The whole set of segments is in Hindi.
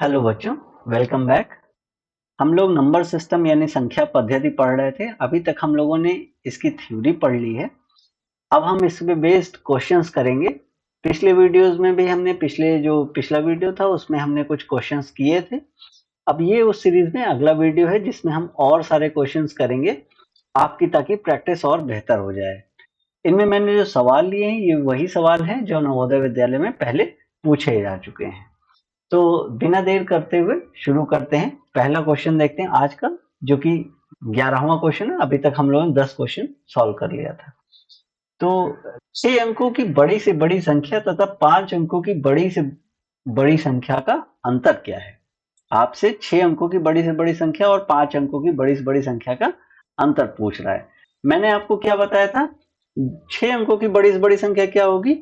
हेलो बच्चों, वेलकम बैक। हम लोग नंबर सिस्टम यानी संख्या पद्धति पढ़ रहे थे। अभी तक हम लोगों ने इसकी थ्योरी पढ़ ली है। अब हम इस पे बेस्ड क्वेश्चंस करेंगे। पिछले वीडियोस में भी हमने पिछला वीडियो था उसमें हमने कुछ क्वेश्चंस किए थे। अब ये उस सीरीज में अगला वीडियो है जिसमें हम और सारे क्वेश्चंस करेंगे आपकी, ताकि प्रैक्टिस और बेहतर हो जाए। इनमें मैंने जो सवाल लिए हैं ये वही सवाल हैं जो नवोदय विद्यालय में पहले पूछे जा चुके हैं। तो बिना देर करते हुए शुरू करते हैं। पहला क्वेश्चन देखते हैं आज का, जो कि 11वां क्वेश्चन है। अभी तक हम लोगों ने 10 क्वेश्चन सॉल्व कर लिया था। तो 6 अंकों की बड़ी से बड़ी संख्या तथा 5 अंकों की बड़ी से बड़ी संख्या का अंतर क्या है? आपसे 6 अंकों की बड़ी से बड़ी संख्या और 5 अंकों की बड़ी से बड़ी संख्या का अंतर पूछ रहा है। मैंने आपको क्या बताया था? 6 अंकों की बड़ी से बड़ी संख्या क्या होगी?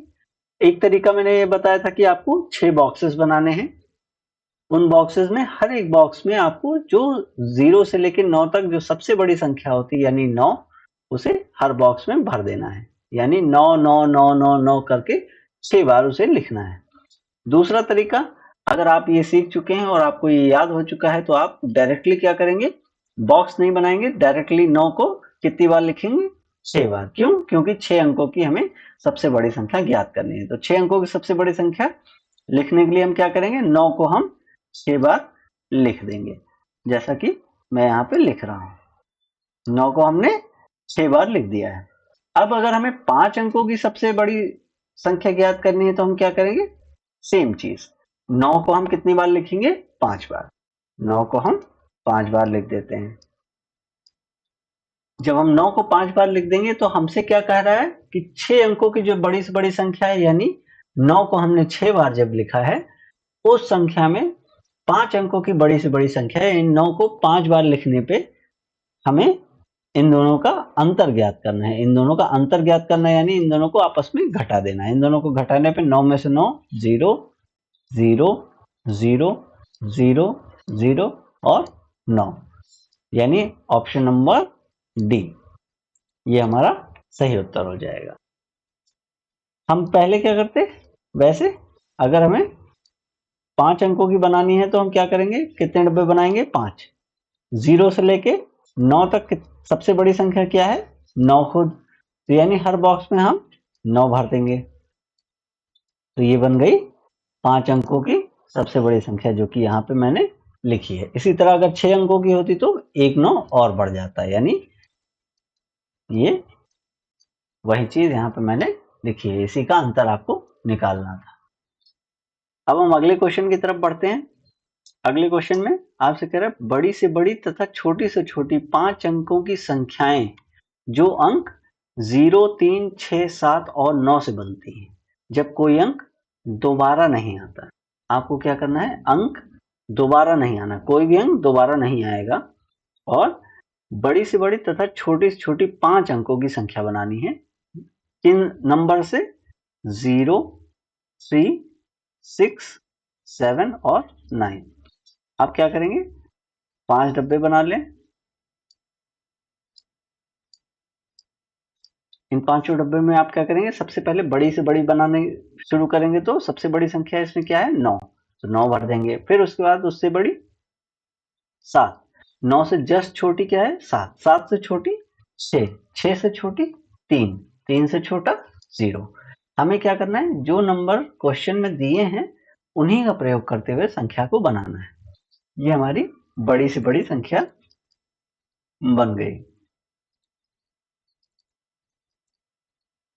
एक तरीका मैंने ये बताया था कि आपको 6 बॉक्सेस बनाने हैं। उन बॉक्सेस में हर एक बॉक्स में आपको जो 0 से लेकर 9 तक जो सबसे बड़ी संख्या होती है यानी 9, उसे हर बॉक्स में भर देना है। यानी 9 9 9 9 9 करके 6 बार उसे लिखना है। दूसरा तरीका, अगर आप ये सीख चुके हैं और आपको ये याद हो चुका है तो आप डायरेक्टली क्या करेंगे? बॉक्स नहीं बनाएंगे, डायरेक्टली 9 को कितनी बार लिखेंगे? 6 बार। क्यों? क्योंकि 6 अंकों की हमें सबसे बड़ी संख्या ज्ञात करनी है। तो 6 अंकों की सबसे बड़ी संख्या लिखने के लिए हम क्या करेंगे? 9 को हम 6 बार लिख देंगे, जैसा कि मैं यहाँ पे लिख रहा हूं। 9 को हमने 6 बार लिख दिया है। अब अगर हमें 5 अंकों की सबसे बड़ी संख्या ज्ञात करनी है तो हम क्या करेंगे? सेम चीज, 9 को हम कितनी बार लिखेंगे? 5 बार। 9 को हम 5 बार लिख देते हैं। जब हम 9 को 5 बार लिख देंगे तो हमसे क्या कह रहा है कि 6 अंकों की जो बड़ी से बड़ी संख्या है, यानी 9 को हमने 6 बार जब लिखा है, उस संख्या में 5 अंकों की बड़ी से बड़ी संख्या है। इन 9 को 5 बार लिखने पे हमें इन दोनों का अंतर ज्ञात करना है। इन दोनों का अंतर ज्ञात करना है यानी इन दोनों को आपस में घटा देना है। इन दोनों को घटाने पे 9 में से 9 0 0 0 0 0 और 9, यानी ऑप्शन नंबर डी ये हमारा सही उत्तर हो जाएगा। हम पहले क्या करते? वैसे अगर हमें 5 अंकों की बनानी है तो हम क्या करेंगे? कितने डब्बे बनाएंगे? 5। 0 से लेके 9 तक सबसे बड़ी संख्या क्या है? 9 खुद। तो यानी हर बॉक्स में हम 9 भर देंगे। तो ये बन गई 5 अंकों की सबसे बड़ी संख्या, जो कि यहाँ पे मैंने लिखी है। इसी तरह अगर 6 अंकों की होती तो एक 9 और बढ़ जाता है, यानी ये वही चीज यहाँ पे मैंने लिखी है। इसी का अंतर आपको निकालना था। अब हम अगले क्वेश्चन की तरफ बढ़ते हैं। अगले क्वेश्चन में आपसे कह रहा है बड़ी से बड़ी तथा छोटी से छोटी 5 अंकों की संख्याएं जो अंक 0 3 6 7 और 9 से बनती हैं, जब कोई अंक दोबारा नहीं आता। आपको क्या करना है? अंक दोबारा नहीं आना, कोई भी अंक दोबारा नहीं आएगा। और बड़ी से बड़ी तथा छोटी से छोटी 5 अंकों की संख्या बनानी है। किन नंबर से? 0 3 6 7 और 9। आप क्या करेंगे? 5 डब्बे बना लें। इन पांचों डब्बे में आप क्या करेंगे? सबसे पहले बड़ी से बड़ी बनाने शुरू करेंगे। तो सबसे बड़ी संख्या इसमें क्या है? 9। तो 9 भर देंगे। फिर उसके बाद उससे बड़ी 7। 9 से जस्ट छोटी क्या है? 7। 7 से छोटी 6। 6 से छोटी 3। 3 से छोटा 0। हमें क्या करना है? जो नंबर क्वेश्चन में दिए हैं उन्हीं का प्रयोग करते हुए संख्या को बनाना है। ये हमारी बड़ी से बड़ी संख्या बन गई।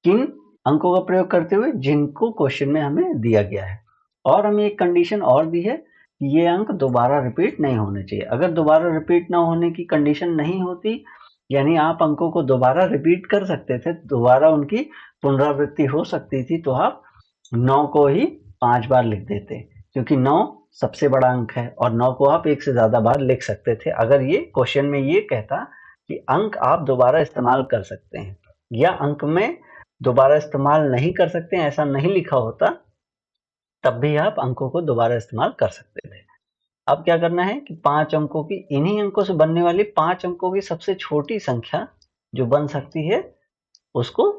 किन अंकों का प्रयोग करते हुए? जिनको क्वेश्चन में हमें दिया गया है। और हमें एक कंडीशन और दी है कि ये अंक दोबारा रिपीट नहीं होने चाहिए। अगर दोबारा रिपीट ना होने की कंडीशन नहीं होती, यानी आप अंकों को दोबारा रिपीट कर सकते थे, दोबारा उनकी पुनरावृत्ति हो सकती थी, तो आप 9 को ही 5 बार लिख देते, क्योंकि 9 सबसे बड़ा अंक है और 9 को आप एक से ज्यादा बार लिख सकते थे अगर ये क्वेश्चन में ये कहता कि अंक आप दोबारा इस्तेमाल कर सकते हैं, या अंक में दोबारा इस्तेमाल नहीं कर सकते हैं ऐसा नहीं लिखा होता, तब भी आप अंकों को दोबारा इस्तेमाल कर सकते थे। अब क्या करना है कि 5 अंकों की, इन्हीं अंकों से बनने वाली 5 अंकों की सबसे छोटी संख्या जो बन सकती है उसको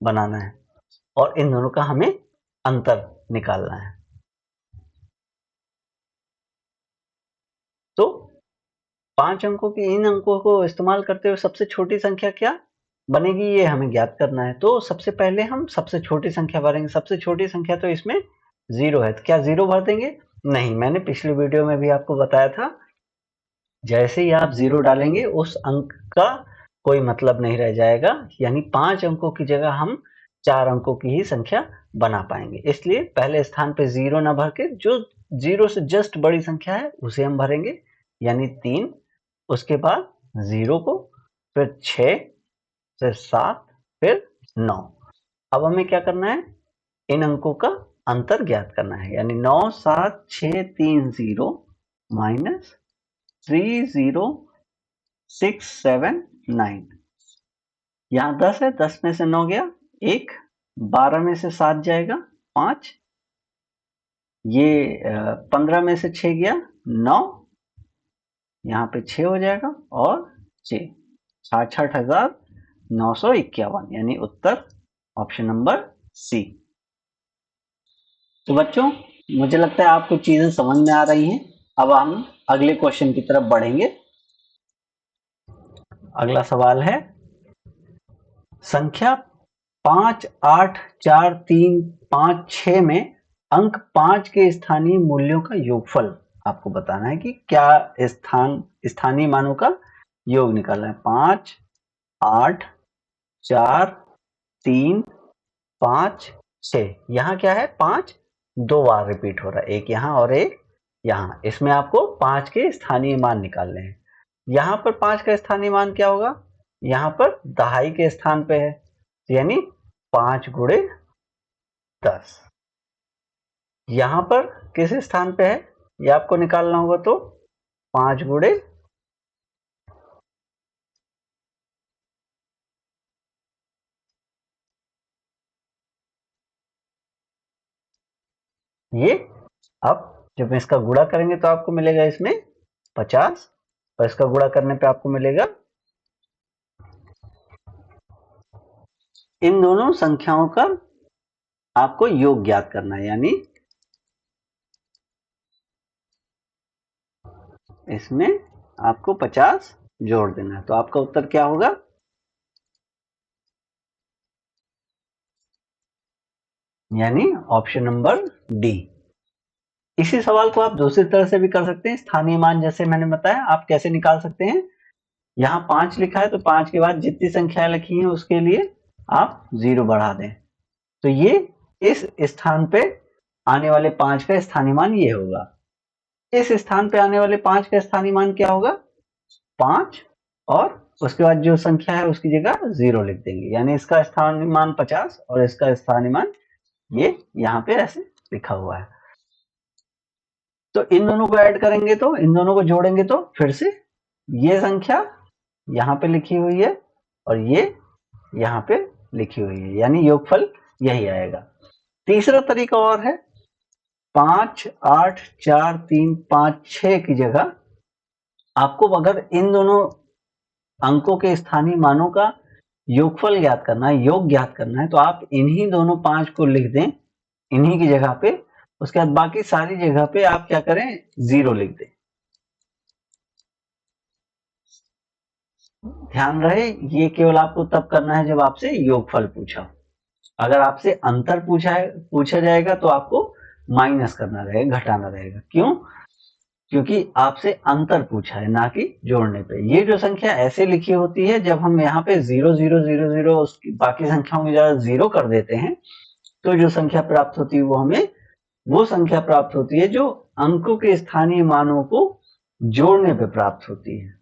बनाना है, और इन दोनों का हमें अंतर निकालना है। तो 5 अंकों की इन अंकों को इस्तेमाल करते हुए सबसे छोटी संख्या क्या बनेगी ये हमें ज्ञात करना है। तो सबसे पहले हम सबसे छोटी संख्या भरेंगे। सबसे छोटी संख्या तो इसमें 0 है, तो क्या 0 भर देंगे? नहीं, मैंने पिछले वीडियो में भी आपको बताया था, जैसे ही आप 0 डालेंगे उस अंक का कोई मतलब नहीं रह जाएगा, यानी 5 अंकों की जगह हम 4 अंकों की ही संख्या बना पाएंगे। इसलिए पहले स्थान पे 0 ना भर के जो 0 से जस्ट बड़ी संख्या है उसे हम भरेंगे, यानी 3, उसके बाद 0 को, फिर 6, फिर 7, फिर 9। अब हमें क्या करना है? इन अंकों का अंतर ज्ञात करना है, यानी 9 7 6 3 0 माइनस 3 0 6 7 9। यहाँ 10 है, 10 में से 9 गया 1, 12 में से 7 जाएगा 5, ये 15 में से 6 गया 9, यहाँ पे 6 हो जाएगा और 6, 66,951, यानी उत्तर ऑप्शन नंबर सी। तो बच्चों, मुझे लगता है आपको चीजें समझ में आ रही हैं। अब हम अगले क्वेश्चन की तरफ बढ़ेंगे। अगला सवाल है, संख्या 5 8 4 3 5 6 में अंक 5 के स्थानीय मूल्यों का योगफल आपको बताना है कि क्या स्थानीय मानों का योग निकालना है। 5 8 4 3 5 6, यहाँ क्या है? 5 2 बार रिपीट हो रहा है, एक यहाँ और एक यहाँ। इसमें आपको 5 के स्थानीय मान निकालने हैं। यहाँ पर 5 का स्थानीय मान क्या होगा? यहाँ पर दहाई के स्थान पे है, यानी 5 गुणे 10। यहाँ पर किस स्थान पे है ये आपको निकालना होगा, तो 5 गुणे ये। अब जब इसका गुणा करेंगे तो आपको मिलेगा इसमें 50, और इसका गुणा करने पे आपको मिलेगा, इन दोनों संख्याओं का आपको योग ज्ञात करना है, यानी इसमें आपको 50 जोड़ देना है। तो आपका उत्तर क्या होगा? यानी ऑप्शन नंबर डी। इसी सवाल को आप दूसरी तरह से भी कर सकते हैं। स्थानीय मान जैसे मैंने बताया, आप कैसे निकाल सकते हैं? यहाँ 5 लिखा है तो 5 के बाद जितनी संख्या लिखी है उसके लिए आप 0 बढ़ा दें, तो ये इस स्थान पे आने वाले 5 का स्थानीय मान ये होगा। इस स्थान पे आने वाले 5 का स्थानीय मान क्या होगा? 5, और उसके बाद जो संख्या है उसकी जगह 0 लिख देंगे, यानी इसका स्थानीय मान 50 और इसका स्थानीय मान ये यहाँ पे ऐसे लिखा हुआ है। तो इन दोनों को ऐड करेंगे, तो इन दोनों को जोड़ेंगे तो फिर से ये संख्या यहाँ पे लिखी हुई है और ये यहाँ पे लिखी हुई है, यानी योगफल यही आएगा। तीसरा तरीका और है, 5 8 4 3 5 6 की जगह आपको अगर इन दोनों अंकों के स्थानीय मानों का योगफल ज्ञात करना है, योग ज्ञात करना है, तो आप इन्हीं दोनों 5 को लिख दें इन्हीं की जगह पे। उसके बाद बाकी सारी जगह पे आप क्या करें? 0 लिख दें। ध्यान रहे, ये केवल आपको तब करना है जब आपसे योगफल पूछा। अगर आपसे अंतर पूछा जाएगा तो आपको माइनस करना रहेगा, घटाना रहेगा। क्यों? क्योंकि आपसे अंतर पूछा है, ना कि जोड़ने पे। ये जो संख्या ऐसे लिखी होती है, जब हम यहाँ पे 0 0 0 0 उसकी बाकी संख्याओं की जगह 0 कर देते हैं, तो जो संख्या प्राप्त होती है वो हमें वो संख्या प्राप्त होती है जो अंकों के स्थानीय मानों को जोड़ने पे प्राप्त होती है।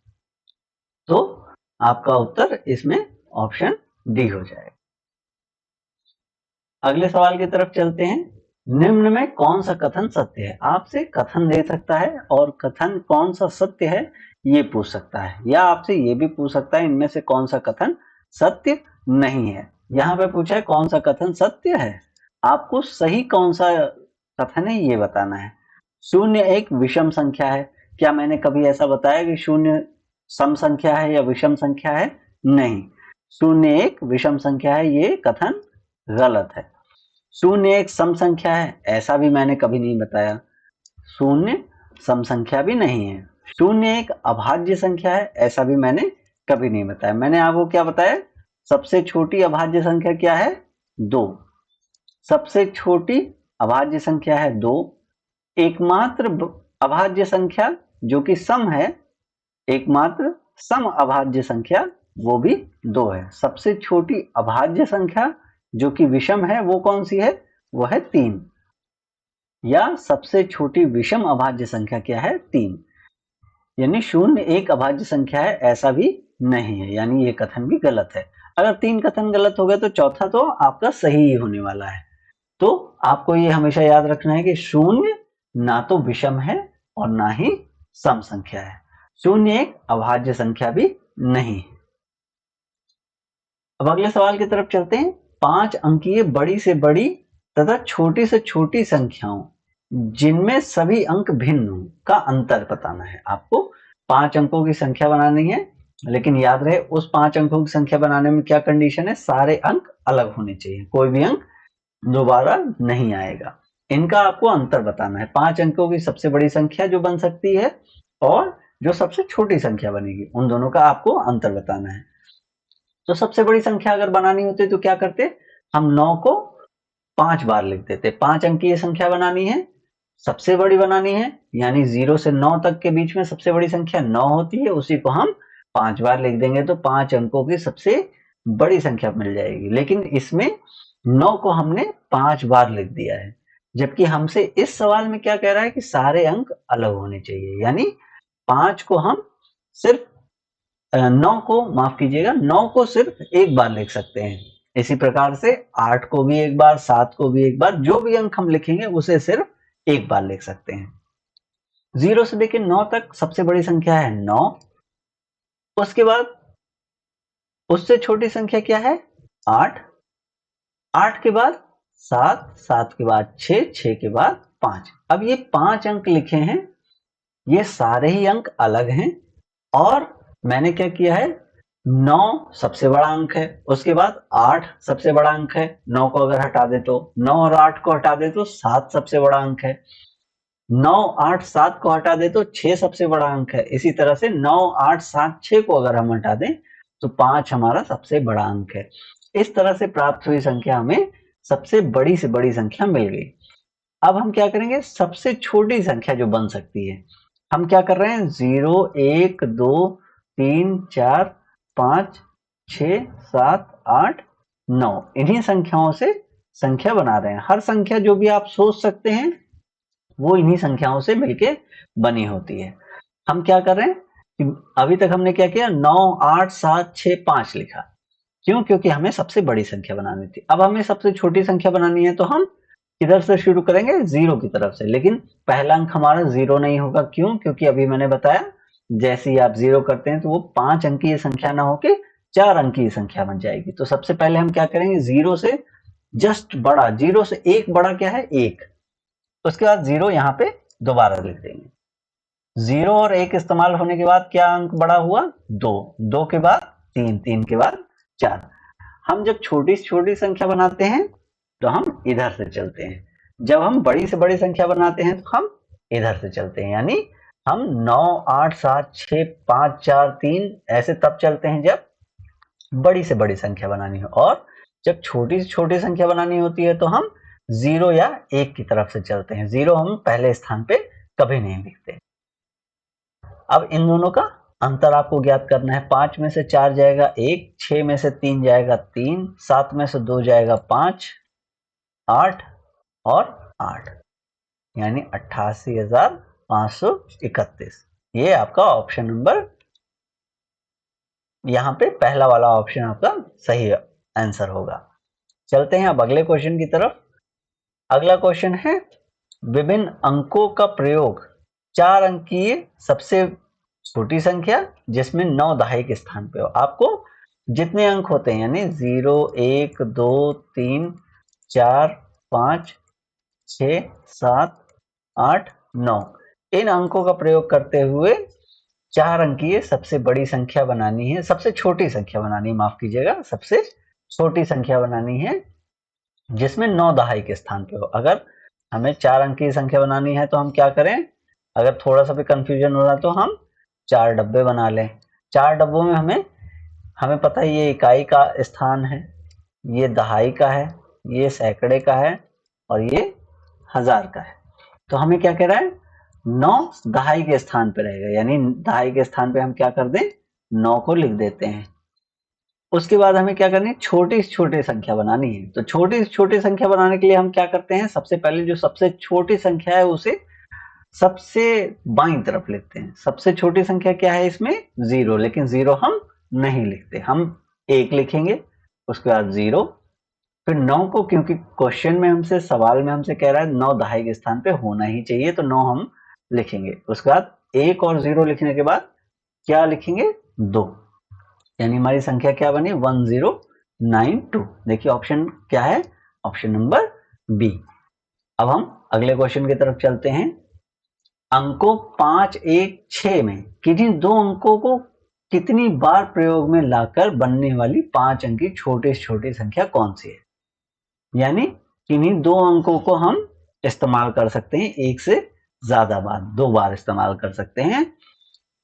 तो आपका उत्तर इसमें ऑप्शन डी हो जाएगा। अगले सवाल की तरफ चलते हैं। निम्न में कौन सा कथन सत्य है? आपसे कथन दे सकता है और कथन कौन सा सत्य है ये पूछ सकता है, या आपसे ये भी पूछ सकता है इनमें से कौन सा कथन सत्य नहीं है। यहाँ पे पूछा है कौन सा कथन सत्य है, आपको सही कौन सा कथन है ये बताना है। 0 एक विषम संख्या है। क्या मैंने कभी ऐसा बताया कि 0 सम संख्या है या विषम संख्या है? नहीं, 0 एक विषम संख्या है, ये कथन गलत है। 0 एक सम संख्या है, ऐसा भी मैंने कभी नहीं बताया। 0 सम संख्या भी नहीं है। शून्य एक अभाज्य संख्या है ऐसा भी मैंने कभी नहीं बताया। मैंने आपको क्या बताया, सबसे छोटी अभाज्य संख्या क्या है, 2। सबसे छोटी अभाज्य संख्या है 2। एकमात्र अभाज्य संख्या जो कि सम है, एकमात्र सम अभाज्य संख्या वो भी 2 है। सबसे छोटी अभाज्य संख्या जो कि विषम है वो कौन सी है, वो है 3। या सबसे छोटी विषम अभाज्य संख्या क्या है, 3। यानी शून्य एक अभाज्य संख्या है ऐसा भी नहीं है, यानी ये कथन भी गलत है। अगर 3 कथन गलत हो गए तो चौथा तो आपका सही ही होने वाला है। तो आपको ये हमेशा याद रखना है कि शून्य ना तो विषम है और ना ही सम संख्या है। शून्य एक अभाज्य संख्या भी नहीं है। अब अगले सवाल की तरफ चलते हैं। 5 अंकीय बड़ी से बड़ी तथा छोटी से छोटी संख्याओं जिनमें सभी अंक भिन्न हो का अंतर बताना है। आपको 5 अंकों की संख्या बनानी है, लेकिन याद रहे उस 5 अंकों की संख्या बनाने में क्या कंडीशन है, सारे अंक अलग होने चाहिए, कोई भी अंक दोबारा नहीं आएगा। इनका आपको अंतर बताना है। 5 अंकों की सबसे बड़ी संख्या जो बन सकती है और जो सबसे छोटी संख्या बनेगी, उन दोनों का आपको अंतर बताना है। तो सबसे बड़ी संख्या अगर बनानी होती तो क्या करते, हम 9 को 5 बार लिख देते। 5 अंक की संख्या बनानी है, सबसे बड़ी बनानी है, यानी 0 से 9 तक के बीच में सबसे बड़ी संख्या 9 होती है, उसी को हम 5 बार लिख देंगे तो 5 अंकों की सबसे बड़ी संख्या मिल जाएगी। लेकिन इसमें 9 को हमने 5 बार लिख दिया है, जबकि हमसे इस सवाल में क्या कह रहा है कि सारे अंक अलग होने चाहिए, यानी 5 को हम सिर्फ 9 को माफ कीजिएगा, 9 को सिर्फ एक बार लिख सकते हैं। इसी प्रकार से 8 को भी एक बार, 7 को भी एक बार, जो भी अंक हम लिखेंगे उसे सिर्फ एक बार लिख सकते हैं। 0 से लेकर 9 तक सबसे बड़ी संख्या है 9। उसके बाद उससे छोटी संख्या क्या है, 8। 8 के बाद 7, 7 के बाद 6, 6 के बाद 5। अब ये 5 अंक लिखे हैं, ये सारे ही अंक अलग हैं और मैंने क्या किया है, 9 सबसे बड़ा अंक है, उसके बाद 8 सबसे बड़ा अंक है, 9 को अगर हटा दे तो 9 और 8 को हटा दे तो 7 सबसे बड़ा अंक है, 9, 8, 7 को हटा दे तो 6 सबसे बड़ा अंक है। इसी तरह से 9, 8, 7, 6 को अगर हम हटा दें तो 5 हमारा सबसे बड़ा अंक है। इस तरह से प्राप्त हुई संख्या हमें सबसे बड़ी से बड़ी संख्या मिल गई। अब हम क्या करेंगे, सबसे छोटी संख्या जो बन सकती है, हम क्या कर रहे हैं, 0, 1, 2, 3, 4, 5, 6, 7, 8, 9 इन्हीं संख्याओं से संख्या बना रहे हैं। हर संख्या जो भी आप सोच सकते हैं वो इन्हीं संख्याओं से मिलके बनी होती है। हम क्या कर रहे हैं कि अभी तक हमने क्या किया, 9, 8, 7, 6, 5 लिखा। क्यों, क्योंकि हमें सबसे बड़ी संख्या बनानी थी। अब हमें सबसे छोटी संख्या बनानी है तो हम किधर से शुरू करेंगे, 0 की तरफ से। लेकिन पहला अंक हमारा 0 नहीं होगा, क्यों, क्योंकि अभी मैंने बताया जैसे ही आप 0 करते हैं तो वो 5 अंकीय संख्या ना होके 4 अंकीय संख्या बन जाएगी। तो सबसे पहले हम क्या करेंगे, 0 से जस्ट बड़ा, 0 से एक बड़ा क्या है, 1। उसके बाद 0 यहाँ पे दोबारा लिख देंगे। 0 और 1 इस्तेमाल होने के बाद क्या अंक बड़ा हुआ, 2, 2 के बाद 3, 3 के बाद 4। हम जब छोटी से छोटी संख्या बनाते हैं तो हम इधर से चलते हैं, जब हम बड़ी से बड़ी संख्या बनाते हैं तो हम इधर से चलते हैं। यानी हम 9, 8, 7, 6, 5, 4, 3 ऐसे तब चलते हैं जब बड़ी से बड़ी संख्या बनानी हो, और जब छोटी से छोटी संख्या बनानी होती है तो हम 0 या 1 की तरफ से चलते हैं। 0 हम पहले स्थान पे कभी नहीं लिखते। अब इन दोनों का अंतर आपको ज्ञात करना है। 5 में से 4 जाएगा 1, 6 में से 3 जाएगा 3, 7 में से 2 जाएगा 5, 8 और 8, यानी 88,531। ये आपका ऑप्शन नंबर, यहाँ पे पहला वाला ऑप्शन आपका सही आंसर होगा। चलते हैं अब अगले क्वेश्चन की तरफ। अगला क्वेश्चन है, विभिन्न अंकों का प्रयोग 4 अंकीय सबसे छोटी संख्या जिसमें 9 दहाई के स्थान पे हो। आपको जितने अंक होते हैं, यानी 0, 1, 2, 3, 4, 5, 6, 7, 8, 9 इन अंकों का प्रयोग करते हुए 4 अंकीय सबसे बड़ी संख्या बनानी है, सबसे छोटी संख्या बनानी है, माफ कीजिएगा, सबसे छोटी संख्या बनानी है जिसमें 9 दहाई के स्थान पे हो। अगर हमें 4 अंक की संख्या बनानी है तो हम क्या करें, अगर थोड़ा सा भी कंफ्यूजन हो रहा तो हम 4 डब्बे बना लें। 4 डब्बों में हमें पता है ये इकाई का स्थान है, ये दहाई का है, ये सैकड़े का है और ये हजार का है। तो हमें क्या कह रहा है, 9 दहाई के स्थान पे रहेगा, यानी दहाई के स्थान पे हम क्या कर दें, 9 को लिख देते हैं। उसके बाद हमें क्या करनी है, छोटी से छोटी संख्या बनानी है। तो छोटी से छोटी संख्या बनाने के लिए हम क्या करते हैं, सबसे पहले जो सबसे छोटी संख्या है उसे सबसे बाईं तरफ लिखते हैं। सबसे छोटी संख्या क्या है इसमें, 0, लेकिन 0 हम नहीं लिखते, हम 1 लिखेंगे, उसके बाद 0, फिर 9 को, क्योंकि क्वेश्चन में हमसे, सवाल में हमसे कह रहा है 9 दहाई के स्थान पे होना ही चाहिए, तो 9 हम लिखेंगे। उसके बाद 1 और 0 लिखने के बाद क्या लिखेंगे, 2, यानी हमारी संख्या क्या बनी, 1092। देखिए ऑप्शन क्या है, ऑप्शन नंबर बी। अब हम अगले क्वेश्चन की तरफ चलते हैं। अंकों 5, 1, 6 में किन्हीं दो अंकों को कितनी बार प्रयोग में लाकर बनने वाली 5 अंकी छोटी से छोटी संख्या कौन सी है। यानी किन्हीं दो अंकों को हम इस्तेमाल कर सकते हैं एक से ज्यादा बार, 2 बार इस्तेमाल कर सकते हैं।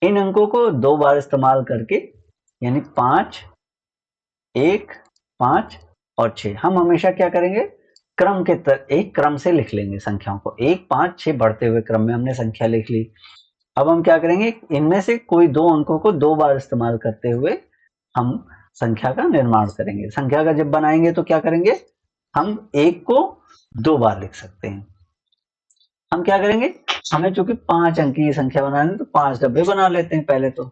इन अंकों को 2 बार इस्तेमाल करके, यानी 5, 1, 5 और 6, हम हमेशा क्या करेंगे, क्रम के एक क्रम से लिख लेंगे संख्याओं को। 1, 5, 6 बढ़ते हुए क्रम में हमने संख्या लिख ली। अब हम क्या करेंगे, इनमें से कोई 2 अंकों को 2 बार इस्तेमाल करते हुए हम संख्या का निर्माण करेंगे। संख्या का जब बनाएंगे तो क्या करेंगे, हम 1 को 2 बार लिख सकते हैं। हम क्या करेंगे, हमें चूंकि 5 अंक की संख्या बनानी है तो 5 डब्बे बना लेते हैं पहले तो।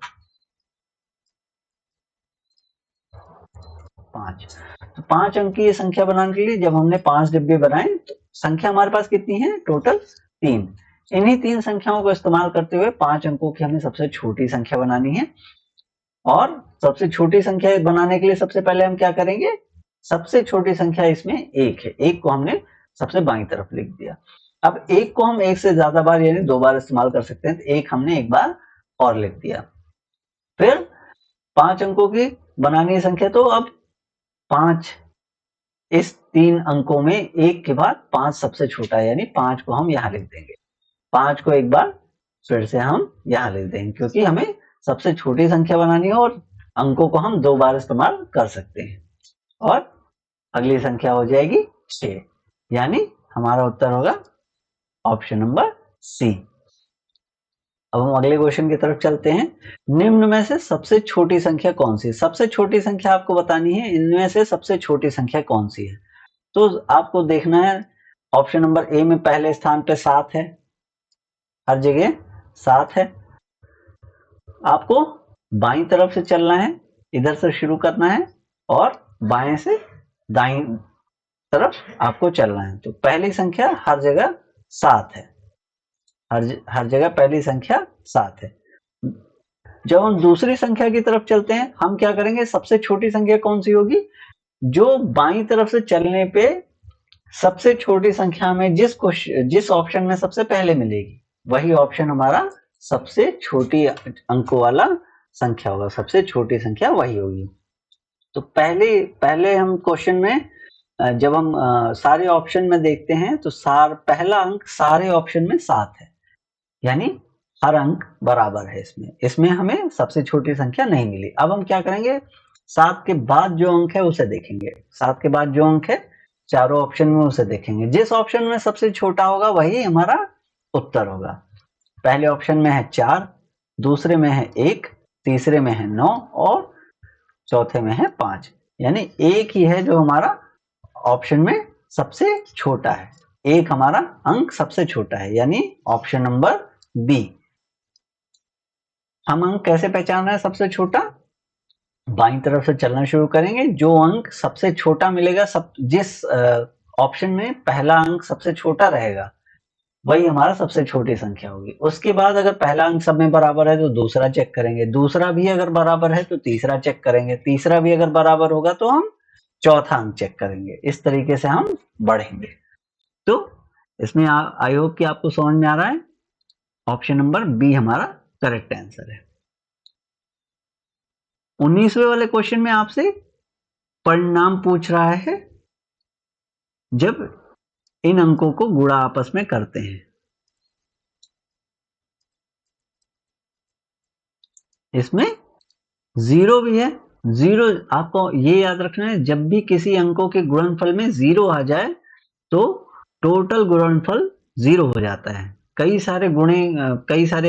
5 अंक की संख्या बनाने के लिए जब हमने 5 डिब्बे बनाए तो संख्या हमारे पास कितनी है, टोटल 3। इन्हीं 3 संख्याओं को इस्तेमाल करते हुए 5 अंकों की हमें सबसे छोटी संख्या बनानी है। और सबसे छोटी संख्या बनाने के लिए सबसे पहले हम क्या करेंगे, सबसे छोटी संख्या इसमें 1 है, 1 को हमने सबसे बाईं तरफ लिख दिया। अब 1 को हम 1 से ज्यादा बार यानी 2 बार इस्तेमाल कर सकते हैं, तो 1 हमने 1 बार और लिख दिया। फिर 5 अंकों की बनानी है संख्या, तो अब 5, इस 3 अंकों में 1 के बाद 5 सबसे छोटा है, यानी 5 को हम यहां लिख देंगे। 5 को एक बार फिर से हम यहां लिख देंगे, क्योंकि हमें सबसे छोटी संख्या बनानी है और अंकों को हम 2 बार इस्तेमाल कर सकते हैं। और अगली संख्या हो जाएगी 6, यानी हमारा उत्तर होगा ऑप्शन नंबर सी। अब हम अगले क्वेश्चन की तरफ चलते हैं। निम्न में से सबसे छोटी संख्या कौन सी है। सबसे छोटी संख्या आपको बतानी है, इनमें से सबसे छोटी संख्या कौन सी है। तो आपको देखना है, ऑप्शन नंबर ए में पहले स्थान पे 7 है, हर जगह 7 है। आपको बाईं तरफ से चलना है, इधर से शुरू करना है और बाएं से दाईं तरफ आपको चलना है। तो पहली संख्या हर जगह 7 है, हर जगह पहली संख्या 7 है। जब हम दूसरी संख्या की तरफ चलते हैं, हम क्या करेंगे, सबसे छोटी संख्या कौन सी होगी, जो बाईं तरफ से चलने पे सबसे छोटी संख्या में जिस ऑप्शन में सबसे पहले मिलेगी वही ऑप्शन हमारा सबसे छोटी अंकों वाला संख्या होगा, सबसे छोटी संख्या वही होगी। तो पहले हम क्वेश्चन में जब हम सारे ऑप्शन में देखते हैं तो पहला अंक सारे ऑप्शन में 7 है, यानी हर अंक बराबर है। इसमें हमें सबसे छोटी संख्या नहीं मिली। अब हम क्या करेंगे, 7 के बाद जो अंक है उसे देखेंगे। 7 के बाद जो अंक है चारों ऑप्शन में उसे देखेंगे, जिस ऑप्शन में सबसे छोटा होगा वही हमारा उत्तर होगा। पहले ऑप्शन में है 4, दूसरे में है 1, तीसरे में है 9 और चौथे में है 5, यानी एक ही है जो हमारा ऑप्शन में सबसे छोटा है। एक हमारा अंक सबसे छोटा है, यानी ऑप्शन नंबर बी। हम अंक कैसे पहचान रहे हैं सबसे छोटा, बाईं तरफ से चलना शुरू करेंगे, जो अंक सबसे छोटा मिलेगा, जिस ऑप्शन में पहला अंक सबसे छोटा रहेगा वही हमारा सबसे छोटी संख्या होगी। उसके बाद अगर पहला अंक सब में बराबर है तो दूसरा चेक करेंगे, दूसरा भी अगर बराबर है तो तीसरा चेक करेंगे, तीसरा भी अगर बराबर होगा तो हम चौथा अंक चेक करेंगे। इस तरीके से हम बढ़ेंगे। तो इसमें आई होप कि आपको समझ में आ रहा है, ऑप्शन नंबर बी हमारा करेक्ट आंसर है। 19वें वाले क्वेश्चन में आपसे परिणाम पूछ रहा है जब इन अंकों को गुणा आपस में करते हैं। इसमें जीरो भी है। जीरो आपको ये याद रखना है, जब भी किसी अंकों के गुणनफल में जीरो आ जाए तो टोटल गुणनफल जीरो हो जाता है। कई सारे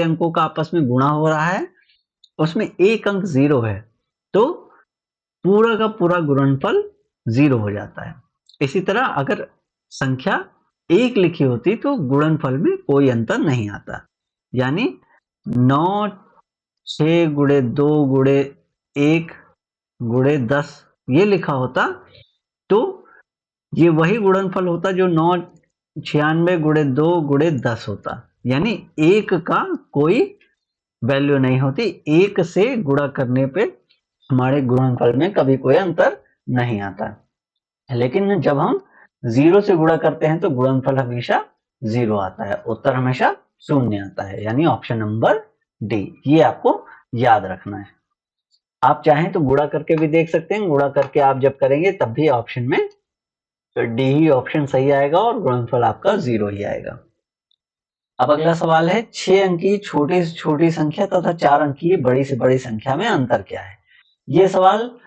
अंकों का आपस में गुणा हो रहा है, उसमें एक अंक जीरो है तो पूरा का पूरा गुणनफल जीरो हो जाता है। इसी तरह अगर संख्या एक लिखी होती तो गुणनफल में कोई अंतर नहीं आता। यानी 9 6 गुणे 2 गुणे 1 गुणे 10 ये लिखा होता तो ये वही गुणनफल होता जो 996 गुणे 2 गुणे 10 होता। यानी एक का कोई वैल्यू नहीं होती, एक से गुणा करने पे हमारे गुणनफल में कभी कोई अंतर नहीं आता। लेकिन जब हम जीरो से गुणा करते हैं तो गुणनफल हमेशा जीरो आता है, उत्तर हमेशा शून्य आता है। यानी ऑप्शन नंबर डी, ये आपको याद रखना है। आप चाहें तो गुणा करके भी देख सकते हैं, गुणा करके आप जब करेंगे तब भी ऑप्शन में तो डी ही ऑप्शन सही आएगा और गुणनफल आपका जीरो ही आएगा। अब अगला सवाल है 6 अंक की छोटी से छोटी संख्या तथा 4 अंक की बड़ी से बड़ी संख्या में अंतर क्या है। ये सवाल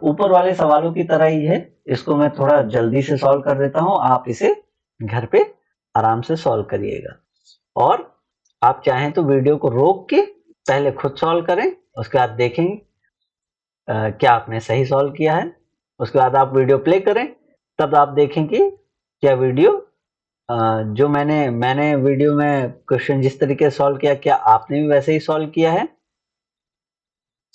ऊपर वाले सवालों की तरह ही है, इसको मैं थोड़ा जल्दी से सॉल्व कर देता हूं, आप इसे घर पे आराम से सॉल्व करिएगा। और आप चाहें तो वीडियो को रोक के पहले खुद सॉल्व करें, उसके बाद देखेंगे क्या आपने सही सॉल्व किया है। उसके बाद आप वीडियो प्ले करें, तब आप देखेंगे क्या वीडियो जो मैंने वीडियो में क्वेश्चन जिस तरीके से सॉल्व किया, क्या आपने भी वैसे ही सॉल्व किया है।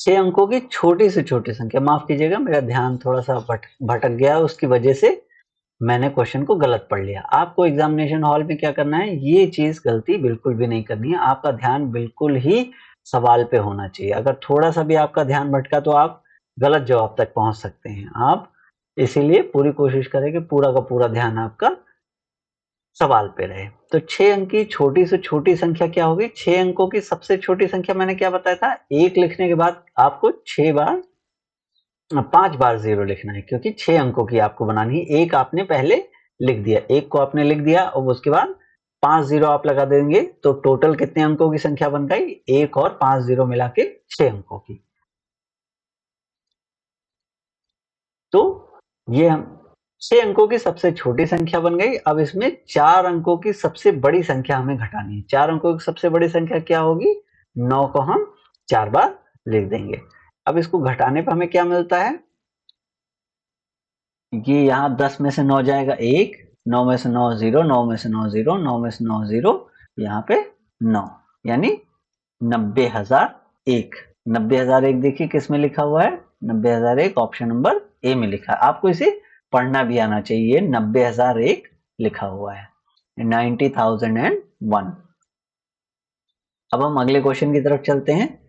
6 अंकों की छोटी से छोटी संख्या, माफ कीजिएगा मेरा ध्यान थोड़ा सा भटक गया, उसकी वजह से मैंने क्वेश्चन को गलत पढ़ लिया। आपको एग्जामिनेशन हॉल में क्या करना है, ये चीज गलती बिल्कुल भी नहीं करनी है। आपका ध्यान बिल्कुल ही सवाल पे होना चाहिए। अगर थोड़ा सा भी आपका ध्यान भटका तो आप गलत जवाब तक पहुंच सकते हैं। आप इसीलिए पूरी कोशिश करें कि पूरा का पूरा ध्यान आपका सवाल पे रहे। तो 6 अंक की छोटी से छोटी संख्या क्या होगी। 6 अंकों की सबसे छोटी संख्या मैंने क्या बताया था, एक लिखने के बाद आपको 5 बार जीरो लिखना है, क्योंकि 6 अंकों की आपको बनानी है। एक आपने पहले लिख दिया, एक को आपने लिख दिया और उसके बाद 5 जीरो आप लगा देंगे तो टोटल कितने अंकों की संख्या बन गई, एक और 5 जीरो मिला के 6 अंकों की। तो ये हम 6 अंकों की सबसे छोटी संख्या बन गई। अब इसमें 4 अंकों की सबसे बड़ी संख्या हमें घटानी है। 4 अंकों की सबसे बड़ी संख्या क्या होगी, 9 को हम 4 बार लिख देंगे। अब इसको घटाने पर हमें क्या मिलता है, ये यहाँ 10 में से 9 जाएगा 1, 9 में से 9 0, 9 में से 9 0, 9 में से 9 0, यहाँ पे 9, यानी 90,001। 90,001 देखिए किस में लिखा हुआ है, 90,001 ऑप्शन नंबर ए में लिखा है। आपको इसे पढ़ना भी आना चाहिए, 90,001 लिखा हुआ है, 90,001। अब हम अगले क्वेश्चन की तरफ चलते हैं।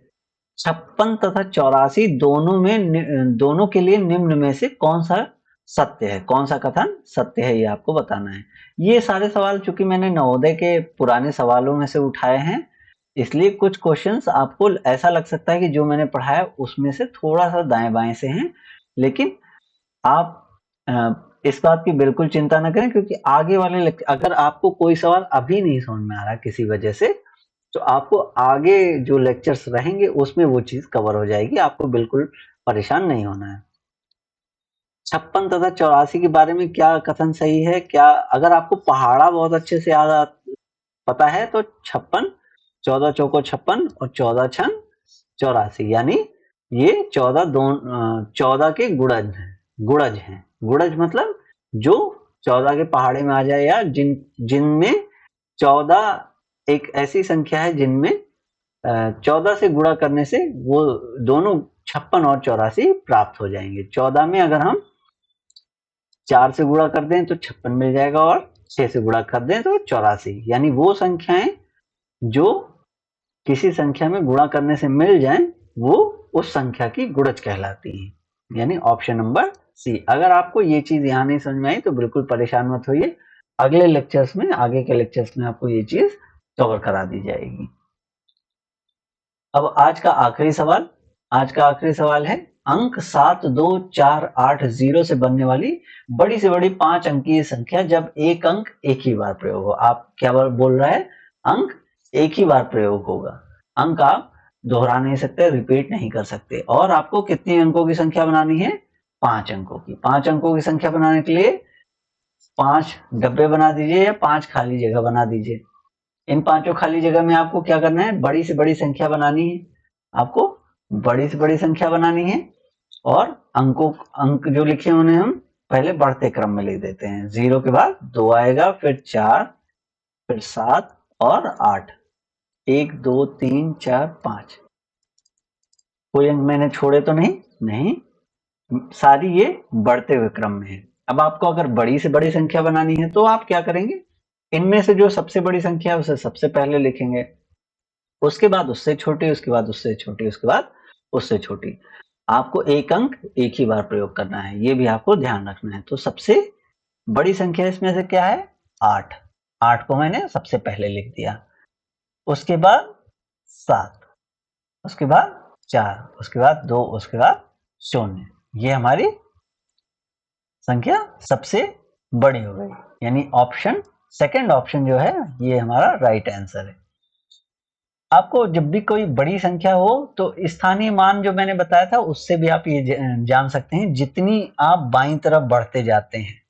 56 तथा 84 दोनों के लिए निम्न में से कौन सा सत्य है, कौन सा कथन सत्य है, ये आपको बताना है। ये सारे सवाल चूंकि मैंने नवोदय के पुराने सवालों में से उठाए हैं, इसलिए कुछ क्वेश्चंस आपको ऐसा लग सकता है कि जो मैंने पढ़ाया उसमें से थोड़ा सा दाएं बाएं से हैं, लेकिन आप इस बात की बिल्कुल चिंता न करें, क्योंकि आगे वाले अगर आपको कोई सवाल अभी नहीं समझ में आ रहा किसी वजह से, तो आपको आगे जो लेक्चर्स रहेंगे उसमें वो चीज कवर हो जाएगी, आपको बिल्कुल परेशान नहीं होना है। 56 तथा 84 के बारे में क्या कथन सही है, क्या अगर आपको पहाड़ा बहुत अच्छे से याद पता है तो 56, 14 चौको 56 और 14 छन 84, यानी ये 14 के गुणज हैं। गुणज मतलब जो 14 के पहाड़े में आ जाए, या जिनमें 14 एक ऐसी संख्या है जिनमें 14 से गुणा करने से वो दोनों 56 और 84 प्राप्त हो जाएंगे। 14 में अगर हम 4 से गुणा कर दें तो 56 मिल जाएगा, और 6 से गुणा कर दें तो 84, यानी वो संख्याएं जो किसी संख्या में गुणा करने से मिल जाएं वो उस संख्या की गुणज कहलाती हैं, यानी ऑप्शन नंबर सी। अगर आपको ये चीज यहाँ नहीं समझ में आई तो बिल्कुल परेशान मत होइए, अगले लेक्चर्स में, आगे के लेक्चर्स में आपको ये चीज कवर करा दी जाएगी। अब आज का आखिरी सवाल है, अंक 72480 से बनने वाली बड़ी से बड़ी 5 अंकीय संख्या जब एक अंक एक ही बार प्रयोग हो। आप क्या बोल रहा है, अंक एक ही बार प्रयोग होगा। अंक आप दोहरा नहीं सकते, रिपीट नहीं कर सकते। और आपको कितने अंकों की संख्या बनानी है? 5 अंकों की। 5 अंकों की संख्या बनाने के लिए 5 डब्बे बना दीजिए या 5 खाली जगह बना दीजिए। इन 5 खाली जगह में आपको क्या करना है? बड़ी से बड़ी संख्या बनानी है। आपको बड़ी से बड़ी संख्या बनानी है और अंक जो लिखे उन्हें हम पहले बढ़ते क्रम में लिख देते हैं। 0 के बाद 2 आएगा, फिर 4, फिर 7 और 8। 1 2 3 4 5। कोई अंक मैंने छोड़े तो नहीं? नहीं, सारी ये बढ़ते हुए क्रम में है। अब आपको अगर बड़ी से बड़ी संख्या बनानी है तो आप क्या करेंगे? इनमें से जो सबसे बड़ी संख्या है उसे सबसे पहले लिखेंगे, उसके बाद उससे छोटी, उसके बाद उससे छोटी, उसके बाद उससे छोटी। आपको एक अंक एक ही बार प्रयोग करना है, ये भी आपको ध्यान रखना है। तो सबसे बड़ी संख्या इसमें से क्या है? 8। 8 को मैंने सबसे पहले लिख दिया, उसके बाद 7, उसके बाद 4, उसके बाद 2, उसके बाद 0। ये हमारी संख्या सबसे बड़ी हो गई, यानी सेकंड ऑप्शन जो है ये हमारा राइट आंसर है। आपको जब भी कोई बड़ी संख्या हो तो स्थानीय मान जो मैंने बताया था उससे भी आप ये जान सकते हैं, जितनी आप बाईं तरफ बढ़ते जाते हैं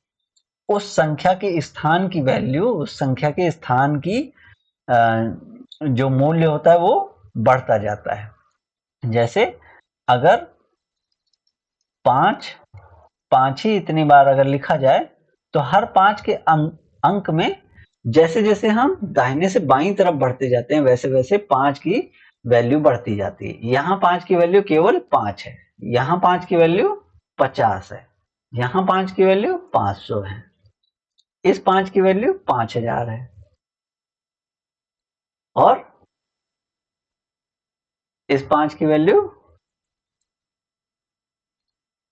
उस संख्या के स्थान की वैल्यू, उस संख्या के स्थान की जो मूल्य होता है वो बढ़ता जाता है। जैसे अगर 5 ही इतनी बार अगर लिखा जाए तो हर 5 के अंक में जैसे जैसे हम दाहिने से बाईं तरफ बढ़ते जाते हैं वैसे वैसे 5 की वैल्यू बढ़ती जाती है। यहाँ 5 की वैल्यू केवल 5 है, यहाँ 5 की वैल्यू 50 है, यहाँ 5 की वैल्यू 500 है, इस 5 की वैल्यू 5000 है और इस 5 की वैल्यू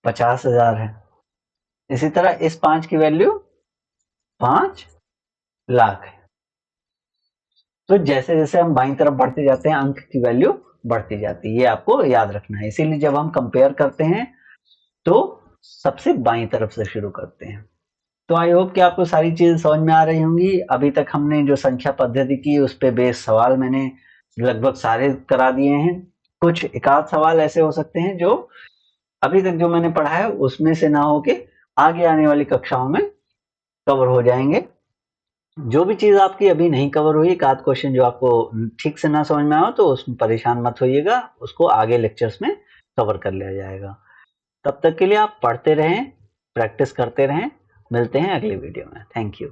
50,000 है। इसी तरह इस 5 की वैल्यू 5 लाख है। तो जैसे जैसे हम बाईं तरफ बढ़ते जाते हैं अंक की वैल्यू बढ़ती जाती है, ये आपको याद रखना है। इसीलिए जब हम कंपेयर करते हैं तो सबसे बाईं तरफ से शुरू करते हैं। तो आई होप कि आपको सारी चीजें समझ में आ रही होंगी। अभी तक हमने जो संख्या पद्धति की उस पे बेस सवाल मैंने लगभग सारे करा दिए हैं। कुछ एकाध सवाल ऐसे हो सकते हैं जो अभी तक जो मैंने पढ़ा है उसमें से ना हो के आगे आने वाली कक्षाओं में कवर हो जाएंगे। जो भी चीज आपकी अभी नहीं कवर हुई, एक आध क्वेश्चन जो आपको ठीक से ना समझ में आए तो उसमें परेशान मत होइएगा, उसको आगे लेक्चर्स में कवर कर लिया जाएगा। तब तक के लिए आप पढ़ते रहें, प्रैक्टिस करते रहें। मिलते हैं अगली वीडियो में। Thank you.